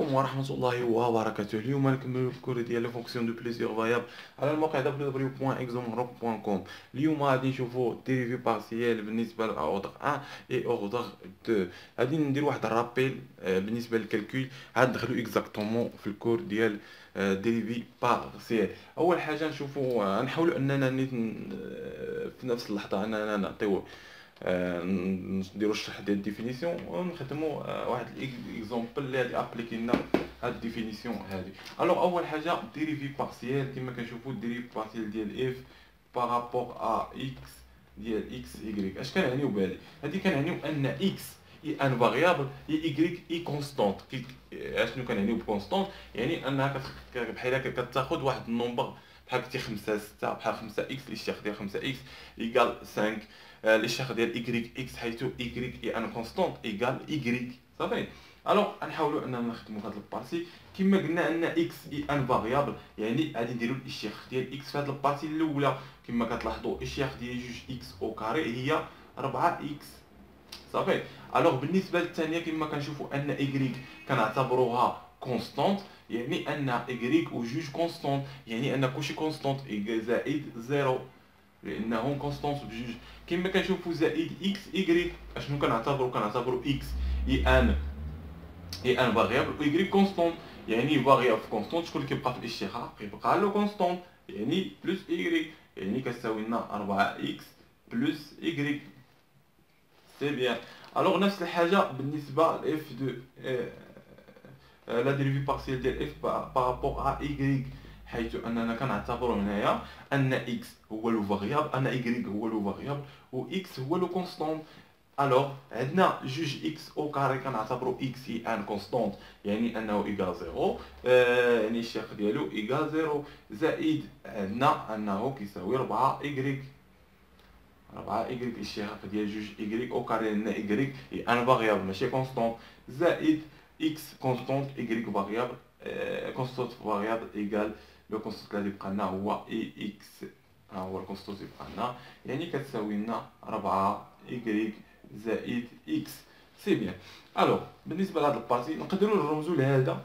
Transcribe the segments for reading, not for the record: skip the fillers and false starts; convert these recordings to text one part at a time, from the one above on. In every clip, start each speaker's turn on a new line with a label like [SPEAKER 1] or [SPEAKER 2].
[SPEAKER 1] عليكم ورحمة الله وبركاته. اليوم نكملو الكوري ديال لي فونكسيون دو بليزيور فايابل على الموقع www.exomrock.com. اليوم غادي نشوفو ديريفي بارسيال بالنسبة لاوردر 1 اي اوردر 2. غادي ندير واحد الرابيل بالنسبة للكالكول. عاد ندخلو اكزاكتومون في الكور ديال ديريفي بارسيال. اول حاجة نشوفو نحاولو اننا في نفس اللحظة اننا نعطيو نديرو الشرح ديال الديفينيسيون ونخدمو واحد الاكزومبل اللي غادي ابليكي لنا هاد الديفينيسيون هادي. الوغ اول حاجه ديريفي بارسيال كما كنشوفو الديريفي بارسيال ديال اف بارابور ا اكس ديال اكس ايغريك. اش كنعنيو بالي؟ هادي كنعنيو ان اكس اي ان فاريابل اي ايغريك اي كونستانت. اشنو كنعنيو بكونستانت؟ يعني انها بحال هكا كتاخذ واحد النومبر بحال كتي 5 6 بحال 5 اكس الاشتقاق ديال 5 اكس ايكال 5 الاشتقاق ديال ايكغيك اكس حيث ايكغيك اي ان كونستانت ايكال ايكغيك. صافي. الوغ غنحاولوا اننا نخدموا هاد البارتي كما قلنا ان اكس اي ان فاريابل، يعني غادي نديروا الاشتقاق ديال اكس في هاد البارتي الاولى. كما كتلاحظوا الاشتقاق ديال جوج اكس او كاري هي 4 اكس. صافي. الوغ بالنسبه للثانيه كما كنشوفوا ان ايكغيك كنعتبروها كونستانت، يعني ان ايكغيك وجوج كونستانت، يعني ان كلشي كونستانت زائد زيرو لانهم كونستانت بجوج. كما كنشوفوا زائد اكس ايكغيك اشنو كنعتبروا اكس اي ان فاريابل و ايكغيك كونستانت، يعني فاريابل كونستانت شكون اللي كيبقى في الاشتقاق؟ كيبقى له كونستانت يعني بلس ايكغيك، يعني كتساوي لنا 4 اكس بلس ايكغيك. سي بيان. الوغ نفس الحاجه بالنسبه لاف دو لا ديريفي بارسيال ديال اف بارابور ا ايكغيك، حيث اننا كنعتبروا هنايا ان اكس هو لو فاريابل، ان ايكغيك هو لو فاريابل و اكس هو لو كونستانت. الوغ عندنا جوج اكس او كاري كنعتبروا اكس اي ان كونستانت، يعني انه ايكال زيرو، يعني الشق ديالو ايكال زيرو، زائد عندنا انه كيساوي 4 ايكغيك. 4 ايكغيك الاشتقاق ديال جوج ايكغيك او كاري لان ايكغيك اي ان فاريابل ماشي كونستانت، زائد اكس كونستانت ايكغيك فاريابل، كونستانت فاريابل ايكال لو كونستانت اللي بقى لنا هو اي اكس. ها هو الكونستانت اللي بقى لنا، يعني كتساوي لنا 4 ايكغيك زائد اكس. سي بيان. الوغ بالنسبه لهاد البارتي نقدروا نرمزوا لهذا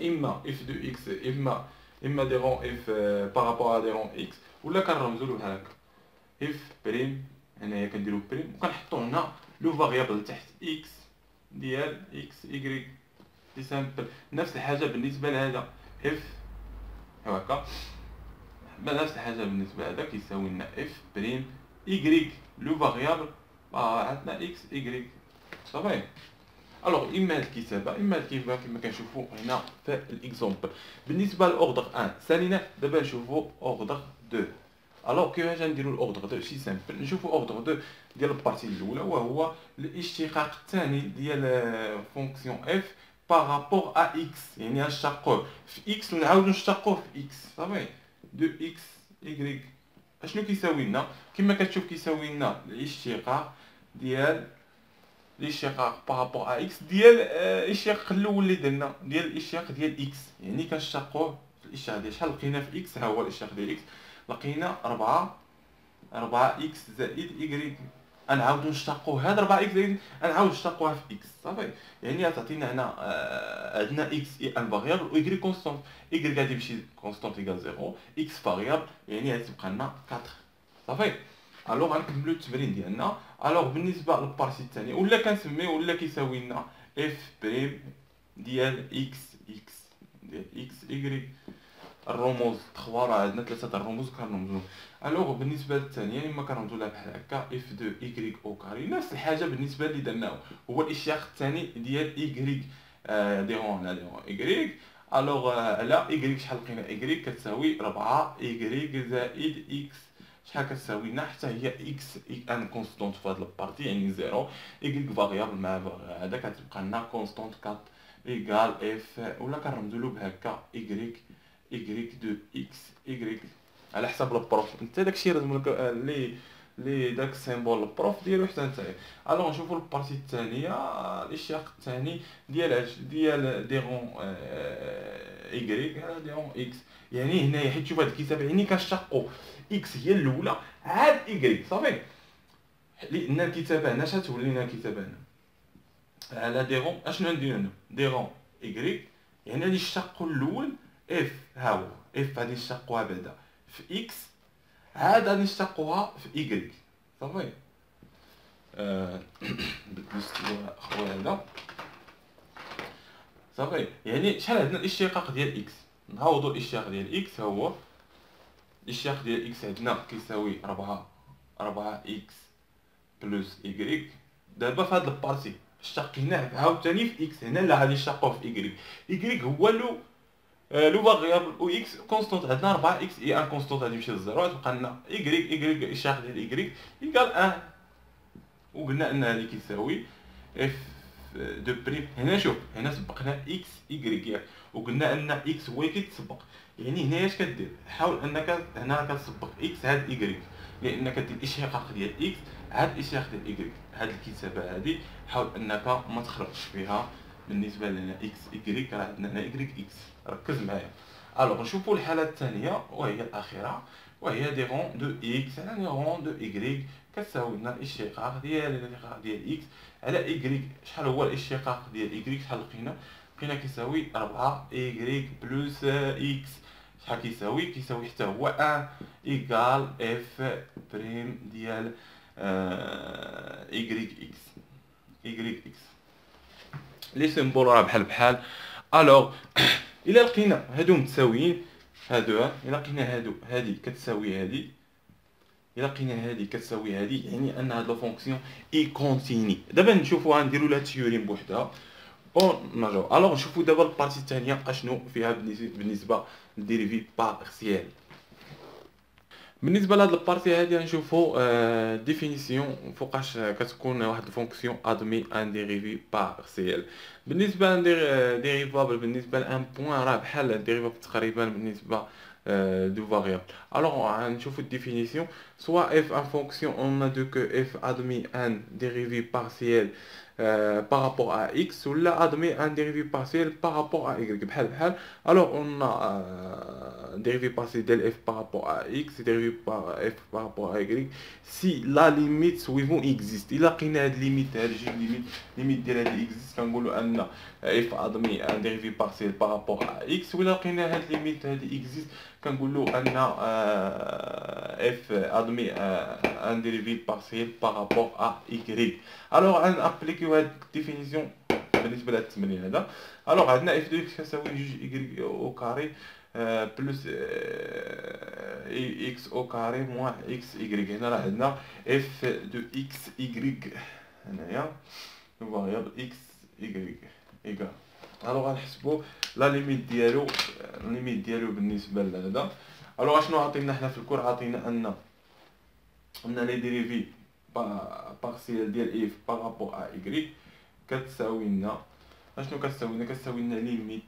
[SPEAKER 1] اما اف دو اكس اما ديرون اف بارابور ا ديرون اكس، ولا كنرمزوا له بحال هكا اف بريم. هنايا كنديرو بريم وكنحطو هنا لو فاريابل تحت اكس ديال اكس ايكغيك. سي سامبل. نفس الحاجه بالنسبه لهذا اف هكا، نفس الحاجه بالنسبه لهذا كيساوي لنا اف بريم ايكغيك لو فاريابل عندنا اكس ايكغيك. صافي. الوغ اما الكتابه اما الكتابه كما كنشوفوا هنا في الاكزومبل. بالنسبه لاوردر 1 سالينا، دابا نشوفوا اوردر 2. الوغ كيفاش غنديروا الاوردر 2؟ شي سامبل. نشوفوا اوردر 2 ديال البارتي الاولى وهو الاشتقاق الثاني ديال فونكسيون اف بارابور ا اكس، يعني غنشتقوه في اكس ونعاودو نشتقوه في اكس. صافي. 2 اكس ايكغيك اشنو كيساوي لنا؟ كما كتشوف كيساوي لنا الاشتقاق ديال الاشتقاق بارابور ا اكس ديال الاشتقاق الاول اللي درنا ديال الاشتقاق ديال اكس، يعني كنشتقوه في الاشتقاق ديال شحال لقينا في اكس. ها هو الاشتقاق ديال اكس، لقينا 4 اكس زائد ايكغيك. غنعاودو نشتقوه هاد 4 اكس زائد غنعاود نشتقوها في اكس. صافي. يعني غتعطينا هنا عندنا اكس اي ان فاريابل و ايكغيك كونستانت. ايكغيك غادي يمشي كونستانت ايكال زيرو، اكس فاريابل يعني غادي تبقى لنا 4. صافي. الوغ غنكملو التمرين ديالنا. الوغ بالنسبه للبارتي الثانيه ولا كنسميو ولا كيساوي لنا اف بريم ديال اكس ايكغيك. الرموز تخوا راه عندنا ثلاثه الرموز كنرمزو. الوغ بالنسبه للثانيه اما كنرمزو لها بحال هكا اف دو ايكغيك او كاري، نفس الحاجه بالنسبه اللي درناو، هو الاشتقاق الثاني ديال ايكغيك ديرون ايكغيك. الوغ على ايكغيك شحال لقينا؟ ايكغيك كتساوي 4 ايكغيك زائد اكس. شحال كتساوي لنا؟ حتى هي اكس ان كونستانت في هاد البارتي يعني زيرو، ايكغيك فاريابل مع هذا كتبقى لنا كونستانت 4 ايكال اف، ولا كنرمزو له بهكا ايكغيك دو اكس ايكغيك على حساب البروف. انت داكشي لازم لك لي داك السيمبول البروف ديالو حتى نتايا. الوغ نشوفوا البارتي الثانيه الاشتقاق الثاني ديال ديرون ايكغيك على ديرون اكس. يعني هنايا حيت شوف هاد الكتابه يعني كنشتقوا اكس هي الاولى عاد ايكغيك. صافي. لان الكتابه هنا اش غتولي لنا الكتابه هنا على ديرون اشنو نديرو هنا؟ ديرون إيكغيك، يعني غادي نشتقو الأول إف، ها هو إف غادي نشتقوها بعدا في إكس، عاد غادي نشتقوها في إيكغيك. صافي. بالنسبة خويا هذا صافي. يعني شحال عندنا الاشتقاق ديال إكس؟ نعوضو الاشتقاق ديال إكس، ها هو الاشتقاق ديال إكس عندنا كيساوي 4 إكس بلس إيكغيك. دابا في هاد البارتي اشتقيناه عاوتاني في إكس، هنا لا غادي نشتقوه في إيكغيك. إيكغيك هو لو فاريابل او إكس كونستونت، عندنا 4 إكس هي ان كونستونت غادي يمشي للزيرو، غتبقى لنا إيكغيك الاشتقاق ديال إيكغيك إيكال 1. وقلنا ان هادي كيساوي اف دو بريم. هنا شوف، هنا سبقنا اكس ايكغيك ياك، وقلنا ان اكس هو اللي كيتسبق. يعني هنا اش كدير؟ حاول انك هنا كتسبق اكس عاد ايكغيك، لان كدير الاشتقاق ديال اكس عاد الاشتقاق ديال ايكغيك. هاد الكتابه هادي حاول انك ما تخرجش فيها. بالنسبه لنا اكس ايكغيك راه عندنا هنا ايكغيك اكس، ركز معايا. الوغ نشوفوا الحاله الثانيه وهي الاخيره، وهي دي رون دو اكس على دي رون دو ايكغيك كتساوي لنا الاشتقاق ديال اكس على ايكغيك. شحال هو الاشتقاق ديال ايكغيك؟ شحال لقينا كيساوي 4 ايكغيك بلس اكس. شحال كيساوي؟ كيساوي حتى هو 1 ايكال اف بريم ديال ايكغيك اكس. لي سيمبول راه بحال بحال. الوغ الا لقينا هادو متساويين، هادو الا لقينا هادو، هادي كتساوي هادي، الا لقينا هادي كتساوي هادي، يعني ان هاد لا فونكسيون اي كونتيني. دابا نشوفوها نديرو لها تيوريم بوحدها ونرجعو. الوغ نشوفو دابا البارتي الثانيه اشنو فيها بالنسبه للديريفي بارسيال. بالنسبه لهاد البارتي هادي غنشوفو ديفينيسيون فوقاش كتكون واحد الفونكسيون ادمي ان ديريفي بارسيال. بالنسبه ديريفابل بالنسبه لان بوين راه بحال ديريفابل تقريبا بالنسبه دو فاريابل. الوغ غنشوفو الديفينيسيون. soit f en fonction on a dit que f admet un dérivé partiel par rapport à x, ou là admet un dérivé partiel par rapport à y بحال بحال. Alors on a dérivé partiel de f par rapport à x, dérivé par f par rapport à y si la limite suivant existe. إلا لقينا هاد ليميت، هاد جوج ليميت ديال هاد existe كنقولوا ان f admet un dérivé partiel par rapport à x. وإلا لقينا هاد ليميت هادي existe كنقولوا ان f admet un dérivé partiel par rapport à y. alors غنابليكيو هاد الديفينيسيون بالنسبه لهاد التمرين هذا. الوغ عندنا اف دو اكس كتساوي جوج ايكغيك او كاري بلس اكس او كاري موان اكس ايكغيك. هنا راه عندنا اف دو اكس ايكغيك، هنايا فاريابل اكس ايكغيك ايكال. الوغ غنحسبو لا ليميت ديالو بالنسبه لهذا. الوغ شنو عطينا حنا في الكور؟ عطينا ان لي ديريفي بارسيال ديال اف بارابور ا ايكغيك كتساوي لنا اشنو؟ كتساوي لنا ليميت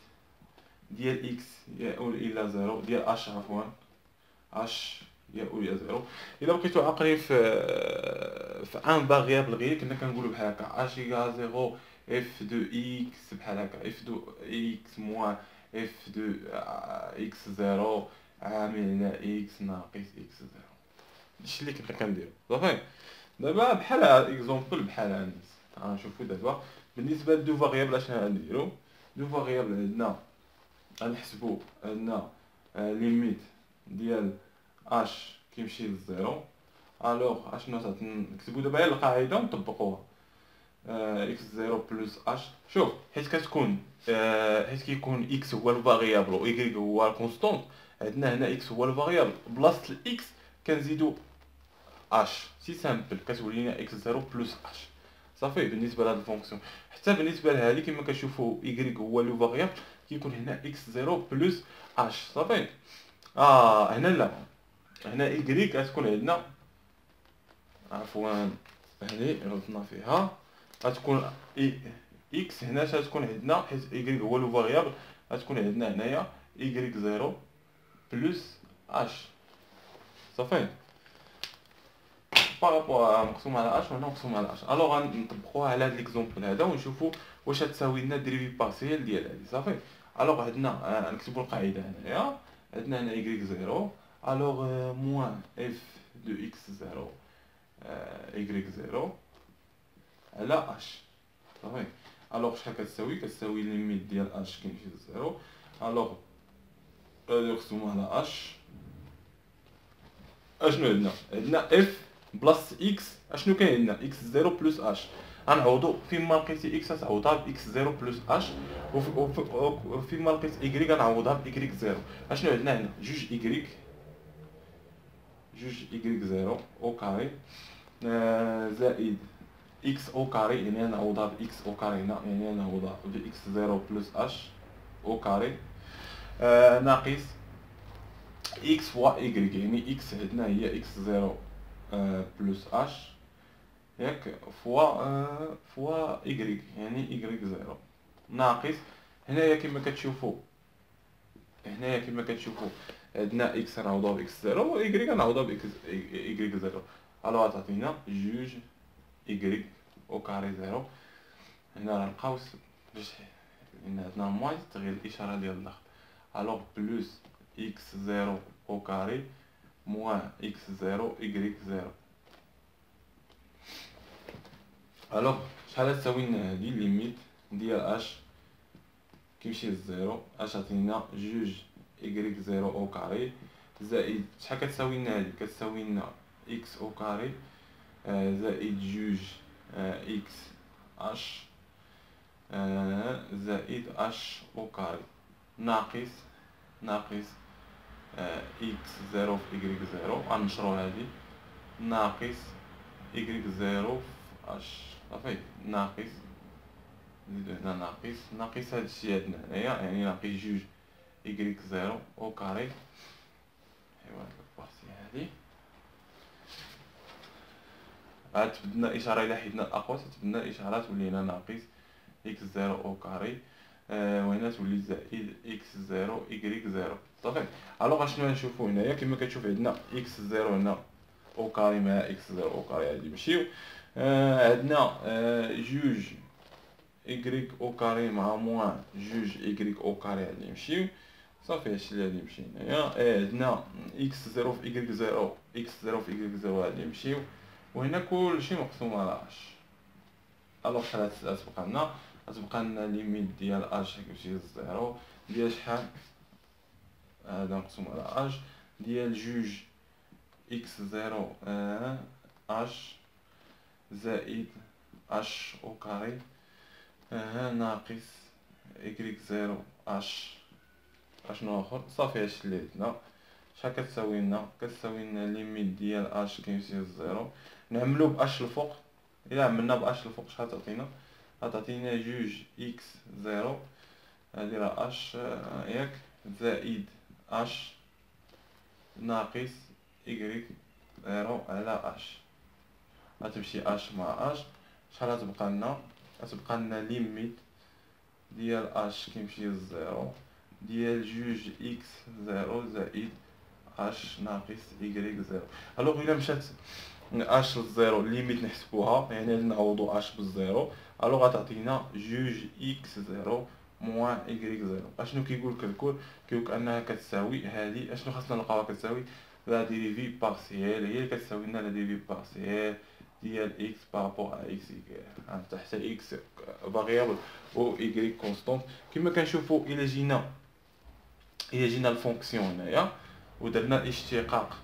[SPEAKER 1] ديال اكس يؤول الى زيرو ديال اش، عفوا اش يؤول الى زيرو. الا بقيتو عاقلين في ان فاريابل غير كنا كنقولوا بحال هكا اش ايكال زيرو اف دو اكس بحال هكا اف دو اكس موان اف دو اكس زيرو عامل على اكس ناقص اكس زيرو. هادشي اللي كنا كنديرو. صافي. دابا بحال اكزومبل بحال هاد غنشوفو دابا بالنسبه لدو فاريابل اش غنديرو. دو فاريابل عندنا غنحسبو عندنا ليميت ديال اش كيمشي للزيرو. الوغ اشنو نكتبو دابا غير القاعده ونطبقوها. اكس زيرو بلس اش. شوف حيت كتكون حيت كيكون اكس هو الفاريابل و y هو الكونستونت، عندنا هنا اكس هو الفاريابل بلاصه الاكس كنزيدو اش، سي سامبل كتولي لنا اكس زيرو بلس اش. صافي. بالنسبه لهاد الفونكسيون حتى بالنسبه لهادي كما كتشوفوا y هو لو فاريابل كيكون هنا اكس زيرو بلس اش. صافي. هنا لا، هنا y غتكون عندنا، عفوا هادي غلطنا فيها، غتكون اكس هنا غتكون عندنا حيت y هو لو فاريابل غتكون عندنا هنايا y زيرو بلس اش. صافي. بارابور مقسوم على اش وهنا مقسوم على اش. الوغ غنطبقوها على هاد ليكزومبل هذا ونشوفوا واش غتساوي لنا ديريفي بارسيال ديال هادي. صافي. الوغ عندنا نكتبوا القاعده هنايا، عندنا هنا y زيرو الوغ موان اف دو اكس زيرو y زيرو على اش. صافي. الوغ شحال كتساوي؟ كتساوي ليميت ديال اش كيمشي للزيرو. الوغ غادي نقسمو على اش. اشنو عندنا اف بلس اكس. اشنو كاين عندنا؟ اكس زيرو بلس اش. غنعوضو فين ما لقيتي اكس غتعوضها باكس زيرو بلس اش، وفين ما لقيت ايكغيك غنعوضها بايكغيك زيرو. اشنو عندنا هنا؟ جوج ايكغيك زيرو او كاري زائد اكس او كاري، يعني غنعوضها باكس او كاري هنا، يعني غنعوضها باكس زيرو بلس اش او كاري ناقص اكس فوا ايكغيك، يعني اكس عندنا هي اكس زيرو بلس اش ياك فوا ايكغيك، يعني ايكغيك زيرو ناقص هنايا كما كتشوفوا عندنا اكس غنعوضوها باكس زيرو و ايكغيك غنعوضوها باكس ايكغيك زيرو. الو غتعطينا جوج ايكغيك او كاري زيرو. هنا غنبقاو باش لان عندنا موان تغير الاشاره ديال الضغط. الوغ بلوس اكس زيرو او كاري موان اكس زيرو ايكغيك زيرو. الوغ شحال تساوي لنا هادي؟ ليميت ديال اش كيمشي للزيرو، اش عطينا جوج ايكغيك زيرو او كاري زائد شحال كتساوي لنا هادي؟ كتساوي لنا اكس او كاري زائد جوج اكس اش زائد اش او كاري ناقص اكس زيرو في ايكغيك زيرو. غنشرو هادي ناقص ايكغيك زيرو في اش صافي ناقص نزيدو هنا ناقص هادشي عندنا هنايا، يعني ناقص جوج ايكغيك زيرو او كاري. ايوا هاد البارتي هادي عاد تبدلنا الاشاره الى حيدنا الاقواس، تبدلنا الاشارات ولينا ناقص اكس زيرو او كاري وهنا تولي زائد اكس زيرو ايكغيك زيرو صافي. الوغ اشنو غنشوفو هنايا؟ كما كتشوف عندنا اكس زيرو هنا او كاري مع اكس زيرو او كاري غادي يمشيو. عندنا جوج ايكغيك او كاري مع موان جوج ايكغيك او كاري غادي يمشيو صافي. هادشي اللي غادي يمشي هنايا. عندنا اكس زيرو في ايكغيك زيرو، اكس زيرو في ايكغيك زيرو غادي يمشيو، وهنا كلشي مقسوم على اش. الوغ شحال غتبقى لنا؟ غتبقى لنا ليميت ديال اش كيمشي للزيرو ديال شحال؟ هذا مقسوم على اش ديال جوج اكس زيرو اش زائد اش او كاري ناقص ايكغيك زيرو اش اشنو اخر صافي. هادشي اللي عندنا. شحال كتساوي لنا؟ كتساوي لنا ليميت ديال اش كيمشي للزيرو نعملو باش الفوق. الا عملنا باش الفوق شحال تعطينا؟ غتعطينا جوج اكس زيرو هادي راه اش ياك زائد اش ناقص ايكغيك زيرو على اش. غتمشي اش مع اش شحال غتبقى لنا؟ غتبقى لنا ليميت ديال اش كيمشي للزيرو ديال جوج اكس زيرو زائد اش ناقص ايكغيك زيرو. الوغ الا مشات اش للزيرو ليميت نحسبوها، يعني نعوضو اش بالزيرو، الوغ غتعطينا جوج اكس زيرو موان ايكغيك زيرو. اشنو كيقولك الكل؟ كيقولك انها كتساوي هادي. اشنو خاصنا نلقاوها كتساوي؟ لا ديريفي بارسيال هي اللي كتساوي لنا لا ديريفي بارسيال ديال اكس بارابور ا اكس ايكال تحت اكس فاريابل و ايكغيك كونستونت. كما كنشوفو الا جينا الفونكسيون هنايا ودرنا الاشتقاق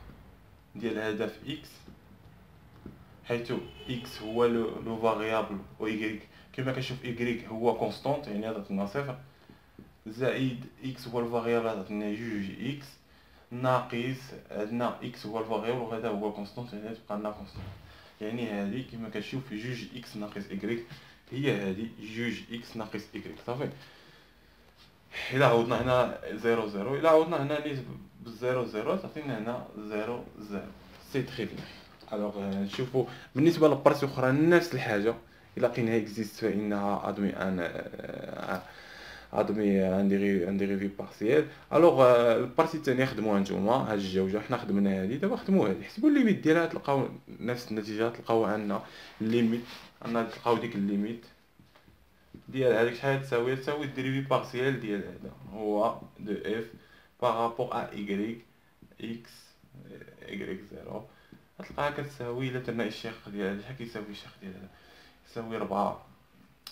[SPEAKER 1] ديال هدف اكس، حيث اكس هو لو فاريابل و ايكغيك كما كنشوف ايكغيك هو كونستونت يعني عطاتنا صفر، زائد اكس هو الفاريابل عطاتنا جوج اكس ناقص عندنا اكس هو الفاريابل وهذا هو كونستونت يعني تبقى لنا كونستونت. يعني هذه كما كتشوف جوج اكس ناقص ايكغيك هي هذه جوج اكس ناقص ايكغيك صافي. الا عوضنا هنا زيرو زيرو، الا عوضنا هنا ليه بالزيرو زيرو تعطينا هنا زيرو زيرو سي تري بيان. الوغ نشوفو بالنسبه للبارتي اخرى نفس الحاجه. الا لقيناها اكزيست فانها ادمي ان ديريفي بارسيال. الوغ البارتي الثانيه خدموها نتوما هاد الجوجه، حنا خدمنا هادي دابا خدموا هادي. حسبوا الليميت ديالها تلقاو نفس النتيجه، تلقاو عندنا الليميت تلقاو ديك الليميت ديال هذيك شحال تساوي الديريفي بارسيال ديال هذا هو دو اف بارابور ا ايكغيك اكس ايكغيك زيرو. غتلقاها كتساوي الا درنا الشق ديال هذا شحال كيساوي الشق ديال هذا؟ يساوي 4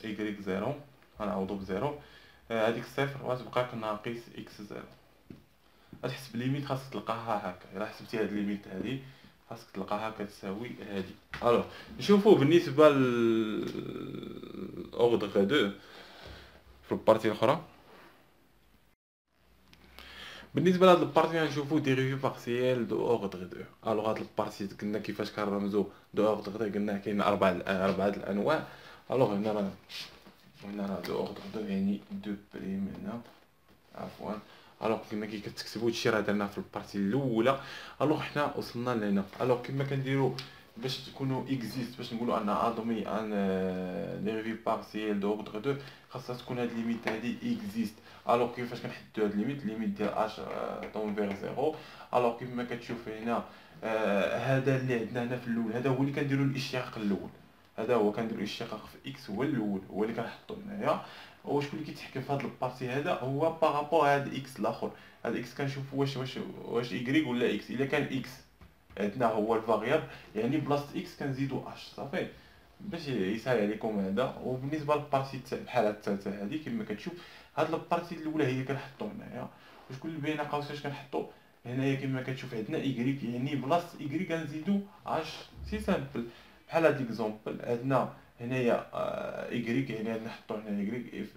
[SPEAKER 1] إيكغيك زيرو غنعوضو بزيرو، هاديك صفر غتبقاك ناقص إكس زيرو. غتحسب ليميت خاصك تلقاها هكا، إلا حسبتي هاد ليميت هادي خاصك تلقاها كتساوي هادي. الوغ نشوفو بالنسبة لأوردغ دو في البارتي الأخرى. بالنسبه لهاد البارتي غنشوفو ديريفي بارسيال دو اوردر دو. الوغ هاد البارتي قلنا كيفاش كنرمزو دو اوردر دو، قلنا كاين اربعه الانواع. الوغ هنا راه دو اوردر دو يعني دو بريم هنا، عفوا. الوغ كما كتكتبوا هادشي راه درنا في البارتي الاولى. الوغ حنا وصلنا لهنا. الوغ كما كنديرو باش تكونوا اكزيست، باش نقولوا ان ادومي ان ديريفي بارسيال دو اوردر دو، خاصها تكون هاد ليميت هادي اكزيست. الوغ كيفاش كنحددوا هاد ليميت ديال اش طون فيغ زيرو. الوغ كيما كتشوف هنا هذا اللي عندنا هنا في الاول، هذا هو اللي كنديروا الاشتقاق الاول، هذا هو كنديروا الاشتقاق في اكس هو الاول، هو اللي كنحطوا هنايا. وشكون اللي كيتحكم في هاد البارتي هذا هو بارابور هاد اكس الاخر. هاد اكس كنشوفوا واش ايكغيك ولا اكس. الا كان اكس عندنا هو الفاريابل، يعني بلاصه اكس كنزيدو اش صافي، باش يسهل عليكم هذا. وبالنسبه للبارتي بحال هاد الثالثه هذه كما كتشوف، هاد البارتي الاولى هي كنحطو هنايا، وشكون اللي بين قوسين كنحطو هنايا كما كتشوف عندنا ايكغيك، يعني بلاصه ايكغيك كنزيدو اش. سي سامبل بحال هاد ليكزومبل عندنا هنايا ايكغيك، يعني نحطو هنا ايكغيك اف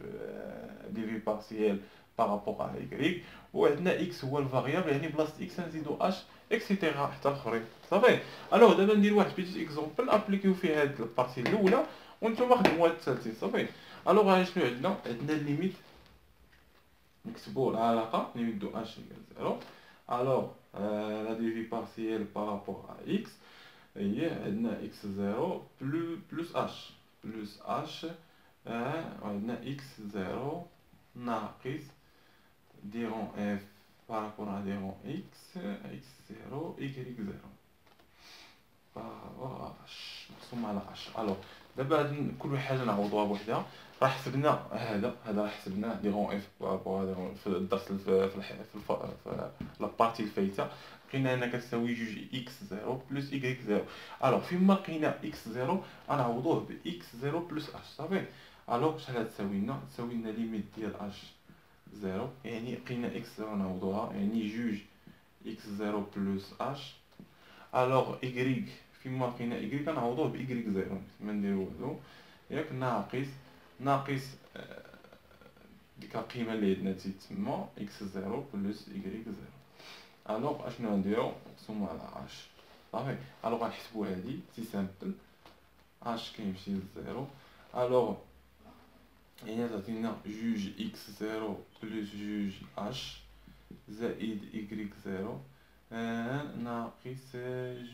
[SPEAKER 1] دي في بارسيال بارابور على ايكغيك، وعندنا اكس هو الفاريابل، يعني بلاصه اكس نزيدو اش اكسيتيرا حتى الاخرين صافي. الوغ دابا ندير واحد بيتيت اكزومبل ابليكيو فيه هاد البارتي الاولى، وانتم خدموا هاد الثالثين صافي. الوغ شنو عندنا الليميت، نكتبوا العلاقه ليميت دو اش ايكال زيرو. الوغ لا ديفي بارسيال بارابور ا اكس هي عندنا اكس زيرو بلوس اش وعندنا اكس زيرو ناقص ديرون اف بارابور ا ديرون اكس زيرو ايكغيك زيرو بارابور اش مقسوم على اش. الوغ دابا هاد كل حاجه نعوضوها بوحدها. راه حسبنا هذا راه حسبناه ديرون اف بارابور ديرون في الدرس في لابارتي الفايته، لقينا هنا كتساوي جوج اكس زيرو بلس ايكغيك زيرو. الوغ فيما لقينا اكس زيرو غنعوضوه ب اكس زيرو بلس اش صافي. الوغ شحال تساوي لنا؟ تساوي لنا ليميت ديال اش زيرو، يعني لقينا اكس زيرو نعوضوها يعني جوج اكس زيرو بلس اش. الوغ ايكغيك فيما لقينا ايكغيك غنعوضوه ب ايكغيك زيرو، ما نديرو والو ياك، ناقص ديك القيمه اللي عندنا تما اكس زيرو بلس ايكغيك زيرو. الوغ اشنو غنديرو؟ نقسمو على اش صافي. الوغ غنحسبو هادي سي سامبل، اش كيمشي لزيرو. الوغ يعني تعطينا جوج اكس زيرو بلس جوج اش زائد ايكغيك زيرو ناقص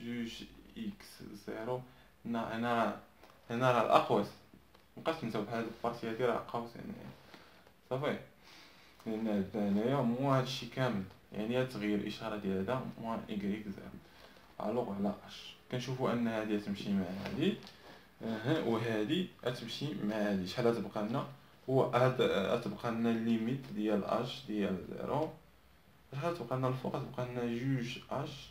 [SPEAKER 1] جوج اكس زيرو. هنا راه الاقواس مبقاش نساو بحال هاد البارتي هادي راه قوس يعني صافي، لان عندنا هنايا موان هادشي كامل، يعني هاد تغيير الاشاره ديال هذا موان ايكغيك زيرو. الوغ على اش كنشوفو ان هادي تمشي مع هادي وهادي غتمشي مع هادي. شحال غتبقى لنا؟ هو هاد غتبقى لنا الليميت ديال اش ديال زيرو. شحال غتبقى لنا الفوق؟ غتبقى لنا جوج اش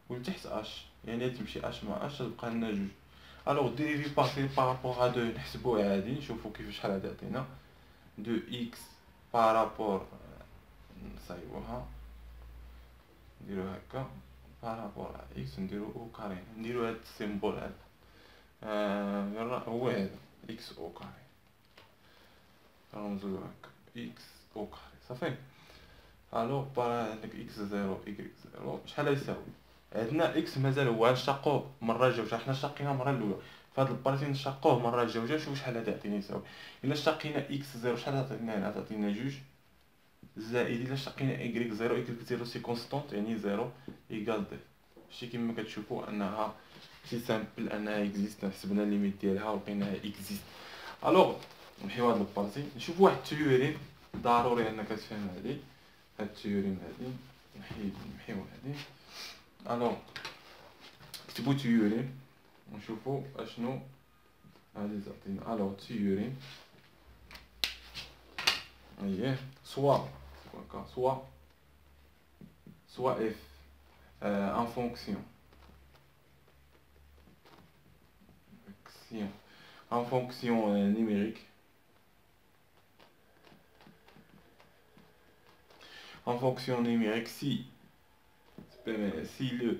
[SPEAKER 1] ولتحت اش، يعني تمشي اش مع اش تبقى لنا جوج. الوغ ديريفي بارسيل بارابور ا دو نحسبوه عادي، نشوفو كيفاش شحال غادي يعطينا دو اكس بارابور نصايبوها نديرو هكا بارابور ا اكس نديرو او كاري، نديرو هاد السيمبول هذا هو هذا اكس او كاري، نرمزو هكا اكس او كاري صافي. الوغ عندك اكس زيرو ايكغيك زيرو شحال يساوي؟ عندنا اكس مازال هو غنشقوه مره جوج، حنا شقينا المره الاولى فهاد البارتي نشقوه مره جوج. شوف شحال هذا يعطيني يساوي. الا شقينا اكس زيرو شحال تعطينا هنا؟ تعطينا جوج زائد الا شقينا ايكغيك زيرو، ايكغيك زيرو سي كونستونت يعني زيرو ايكال دي. شتي كيما كتشوفوا انها سي سامبل انها اكزيست، حسبنا الليميت ديالها ولقيناها اكزيست. الوغ نمحيو هاد البارتي نشوفوا واحد التيوريم ضروري انك تفهم هادي. هاد التيوريم هادي نمحيو هادي. الوغ كتبوا تيوريم ونشوفوا اشنو غادي تعطينا. الوغ تيوريم اييه سوا اف ان فونكسيون en fonction numérique. En fonction numérique, si le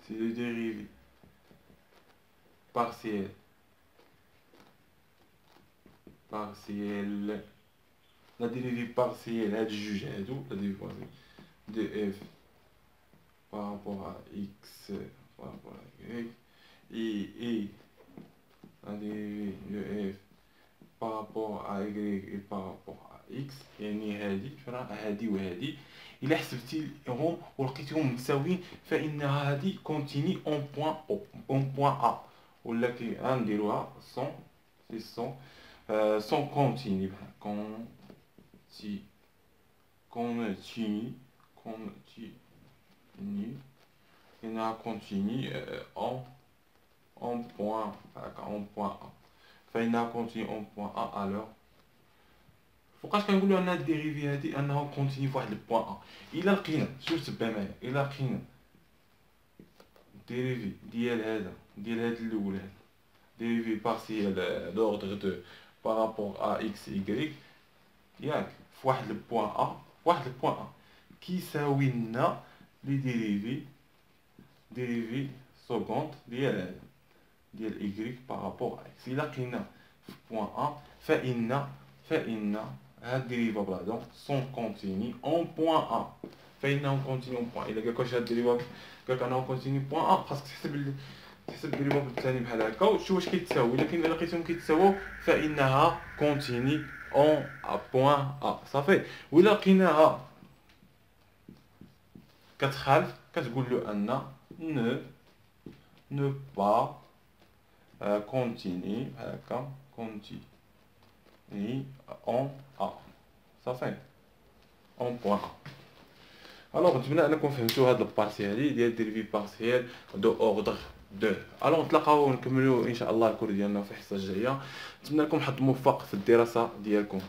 [SPEAKER 1] dérivé partiel la dérivée partielle هاد الجوج هادو la dérivée partielle de f par rapport à x par rapport à y et la dérivée de f par rapport à y et par rapport à x يعني هادي وهادي إلا حسبتيهم ولقيتيهم متساويين فإن هادي كونتيني اون بوان A ولا غنديروها سون كونتيني هنا كونتيني اون بوان A فإنها كونتيني اون بوان A alors فوقاش كنقولوا ان الديريفي هادي انه كونتيني فواحد البوان ا الا لقينا شوف تبع معايا الا لقينا الديريفي ديال هذا الاول هذا ديريفي بارسيال دوردر دو بارابور ا اكس ايكغيك ياك فواحد البوان ا كيساوي لنا لي ديريفي سكوند ديال ايكغيك بارابور ا اكس الا لقينا في بوان ا فإن هاد ديريفا بلادون سون كونتيني اون بوان ا فإنهم كونتيني اون بوان إلا قالك واش هاد ديريفا قالك أنه كونتيني بوان ا خاصك تحسب الديريفا الثاني بحال هكا وتشوف واش كيتساوي لكن إلا لقيتهم كيتساووا فإنها كونتيني اون بوان ا صافي وإلا لقيناها كتخالف كتقول له أن ne pas continue هكا continue en A صافي en point A. alors نتمنى انكم فهمتوا هاد البارتي هادي ديال ديريفي بارسيال دو اوردر 2. الو نتلاقاو ونكملوا ان شاء الله الكور ديالنا في الحصه الجايه. نتمنى لكم حظ موفق في الدراسه ديالكم.